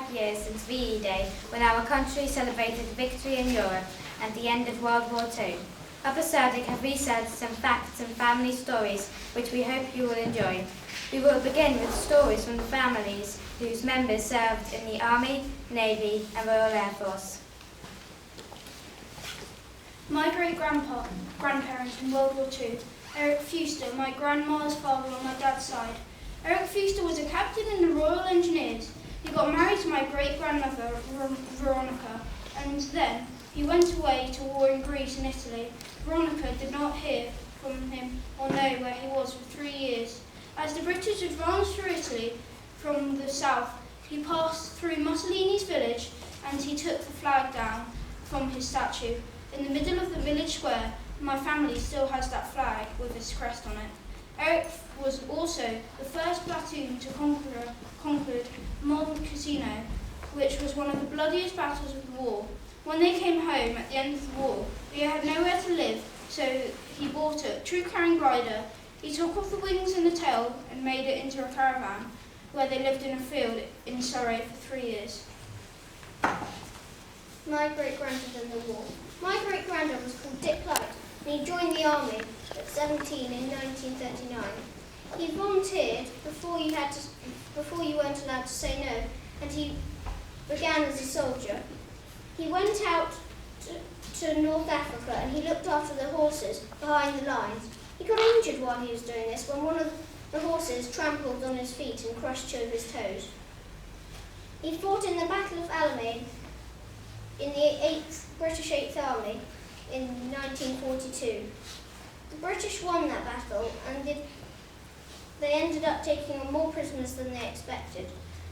75 years since VE Day, when our country celebrated victory in Europe and the end of World War II. Upper Surdick have researched some facts and family stories which we hope you will enjoy. We will begin with stories from the families whose members served in the Army, Navy and Royal Air Force. My great-grandparents in World War II, Eric Fuster, my grandma's father on my dad's side. Eric Fuster was a captain in the Royal Engineers. He got married to my great-grandmother, Veronica, and then he went away to war in Greece and Italy. Veronica did not hear from him or know where he was for 3 years. As the British advanced through Italy from the south, he passed through Mussolini's village and he took the flag down from his statue. In the middle of the village square, my family still has that flag with his crest on it. Eric was also the first platoon to conquer Montecasino, which was one of the bloodiest battles of the war. When they came home at the end of the war, he had nowhere to live, so he bought a true-carrying glider. He took off the wings and the tail and made it into a caravan, where they lived in a field in Surrey for 3 years. My great-granddad in the war. My great-granddad was called Dick Light, and he joined the army at 17 in 1939. He volunteered before you weren't allowed to say no, and he began as a soldier. He went out to North Africa and he looked after the horses behind the lines. He got injured while he was doing this when one of the horses trampled on his feet and crushed 2 of his toes. He fought in the Battle of Alamein in the British 8th Army in 1942. The British won that battle and they ended up taking on more prisoners than they expected.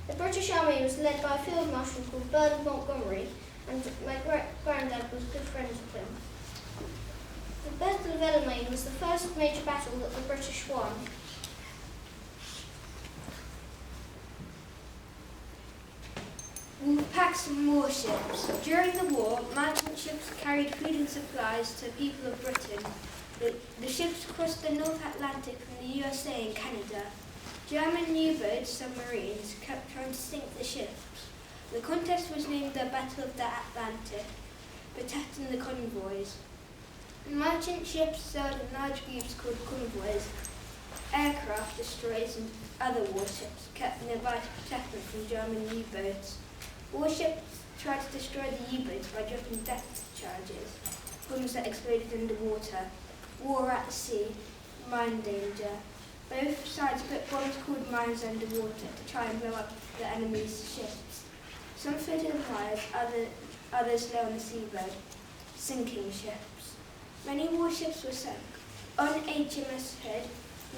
The British Army was led by a field marshal called Bernard Montgomery, and my great-granddad was good friends with him. The Battle of Alamein was the first major battle that the British won. Wolfpacks and warships. During the war, merchant ships carried food and supplies to the people of Britain. The ships crossed the North Atlantic from the USA and Canada. German U-boats, submarines, kept trying to sink the ships. The contest was named the Battle of the Atlantic, protecting the convoys. Merchant ships sailed in large groups called convoys. Aircraft, destroyers and other warships kept nearby to protect them from German U-boats. Warships tried to destroy the U-boats by dropping depth charges, bombs that exploded underwater. War at sea, mine danger. Both sides put bombs called mines underwater to try and blow up the enemy's ships. Some floated on fires, others lay on the seabed, sinking ships. Many warships were sunk. On HMS Hood,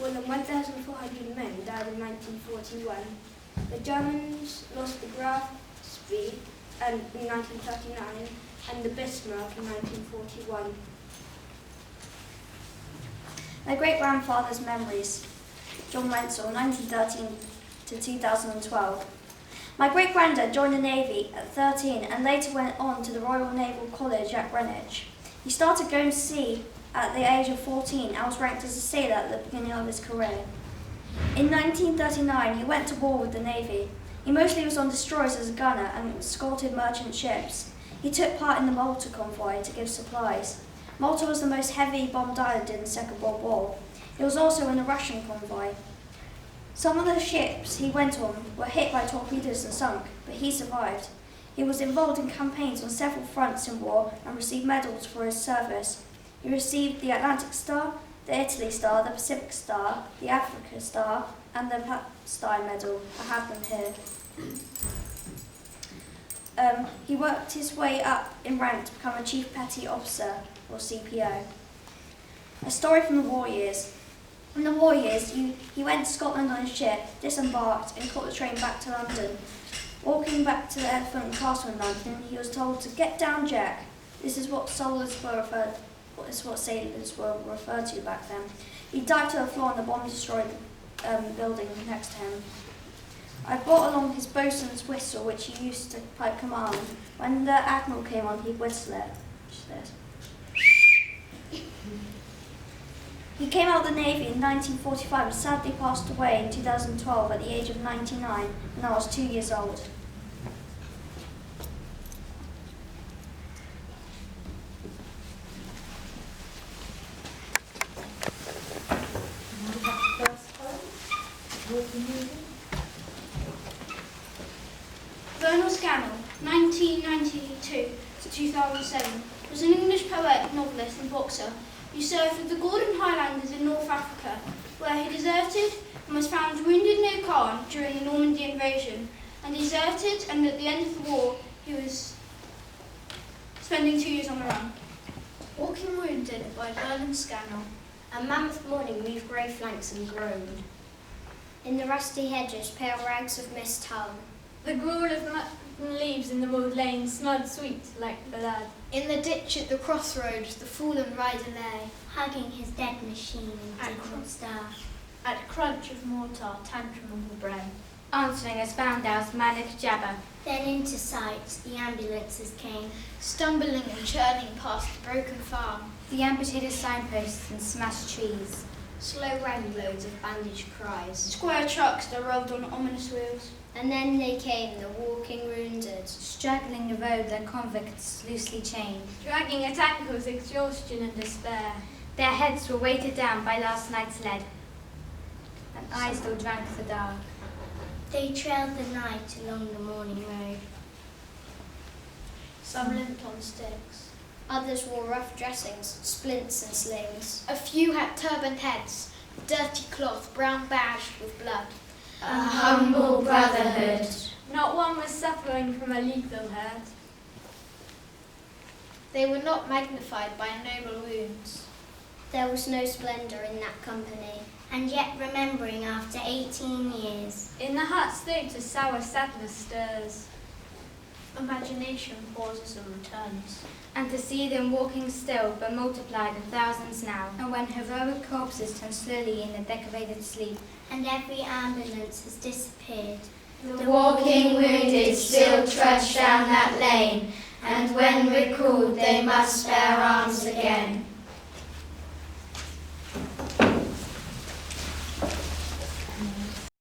more than 1,400 men died in 1941. The Germans lost the Graf Spee in 1939 and the Bismarck in 1941. My great-grandfather's memories. John Wenzel, 1913 to 2012. My great-granddad joined the Navy at 13 and later went on to the Royal Naval College at Greenwich. He started going to sea at the age of 14 and was ranked as a sailor at the beginning of his career. In 1939, he went to war with the Navy. He mostly was on destroyers as a gunner and escorted merchant ships. He took part in the Malta convoy to give supplies. Malta was the most heavily bombed island in the Second World War. He was also in the Russian convoy. Some of the ships he went on were hit by torpedoes and sunk, but he survived. He was involved in campaigns on several fronts in war and received medals for his service. He received the Atlantic Star, the Italy Star, the Pacific Star, the Africa Star, and the Palestine Medal. I have them here. He worked his way up in rank to become a Chief Petty Officer, or CPO. A story from the war years. In the war years, he went to Scotland on a ship, disembarked, and caught the train back to London. Walking back to the Elephant and Castle in London, he was told to get down, Jack. This is what sailors were referred to back then. He dived to the floor and the bomb destroyed the building next to him. I brought along his boatswain's whistle, which he used to pipe command. When the admiral came on, he'd whistle it. He came out of the Navy in 1945 and sadly passed away in 2012 at the age of 99, and I was 2 years old. Colonel Scannell, 1992 to 2007, was an English poet, novelist and boxer who served with the Gordon Highlanders in North Africa, where he deserted and was found wounded near Caen during the Normandy invasion, and deserted, and at the end of the war he was spending 2 years on the run. Walking Wounded by Vernon Scannell. A mammoth morning moved grey flanks and groaned. In the rusty hedges, pale rags of mist hung. The gruel of mutton leaves in the wood lane smelled sweet like blood. In the ditch at the crossroads, the fallen rider lay, Hugging his dead machine and At digging staff. At crunch of mortar, tantrum of the brain. Answering a Spandau's manic jabber. Then into sight the ambulances came. stumbling and churning past the broken farm. The amputated signposts and smashed trees. Slow rang loads of bandaged cries. Square trucks that rolled on ominous wheels. And then they came, the walking wounded. Straggling the road, their convicts loosely chained. Dragging at ankles, exhaustion and despair. Their heads were weighted down by last night's lead, and eyes still drank the dark. They trailed the night along the morning road. Some limped on sticks. Others wore rough dressings, splints and slings. A few had turbaned heads, dirty cloth, brown badged with blood. A humble brotherhood. Not one was suffering from a lethal hurt. They were not magnified by noble wounds. There was no splendour in that company. And yet remembering after 18 years. In the heart's throat a sour sadness stirs. Imagination pauses and returns. And to see them walking still, but multiplied in thousands now. And when heroic corpses turn slowly in a decorated sleep. And every ambulance has disappeared. The walking wounded still trudge down that lane, and when recalled they must bear arms again.